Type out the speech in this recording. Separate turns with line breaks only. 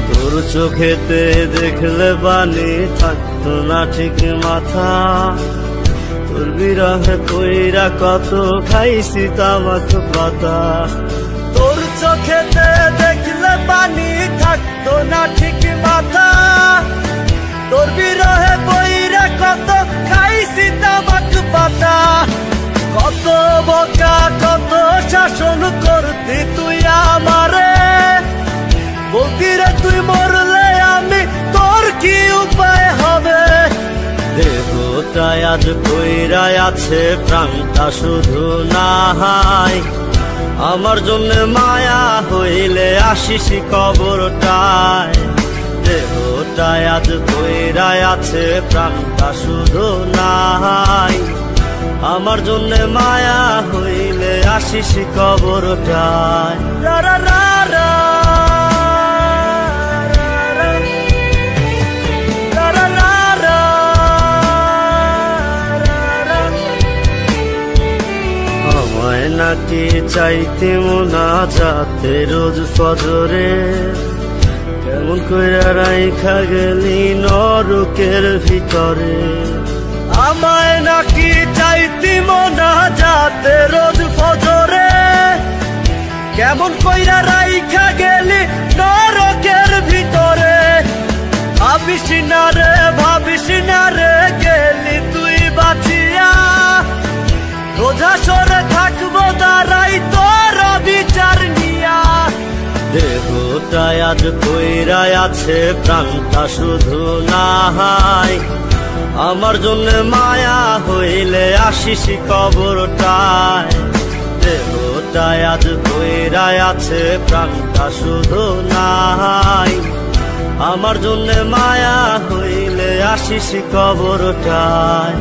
তোর চোখেতে দেখলে পানি থাকতো না ঠিক মাথা, তোর বিরহে কইরা কত খাইছি তামাক পাতা। তোর চোখেতে দেখলে পানি থাকতো না ঠিক মাথা, তোর বিরহে কইরা কত খাইছি তামাক পাতা। কত বকা কত শাসন করতি তুই আমারে, বলতি রে তুই মরলে আমি তোর কি উপায় হবে। দেহটায় আজ কইরাই আছে প্রাণটা শুধু নাই, আমার জন্য মায়া হইলে আসিস কবরটায়। দেহটায় আজ কইরাই আছে প্রাণটা শুধু নাই, আমার জন্য মায়া হইলে আসিস কবরটায়। রা রা রা রা নাকি চাইতে মোনা যাতে রোজ ফজরে, কেমন কইরা রাইখা গেলি নরকের ভিতরে। আমায় নাকি চাইতে মোনা যাতে রোজ ফজরে, কেমন কইরা রাইখা গেলি নরকের ভিতরে। ভাবিস না রে ভাবিস না রে গেলি তুই বাঁচিয়া, রোজা সরে থাকবো দাঁড়াই তোর বিচার নিয়া। দেহটায় আজ কইরাই আছে প্রাণটা শুধু নাই, আমার জন্য মায়া হইলে আসিস কবরটায়। দেহটায় আজ কইরাই আছে প্রাণটা শুধু নাই, আমার জন্য মায়া হইলে আসিস কবরটায়।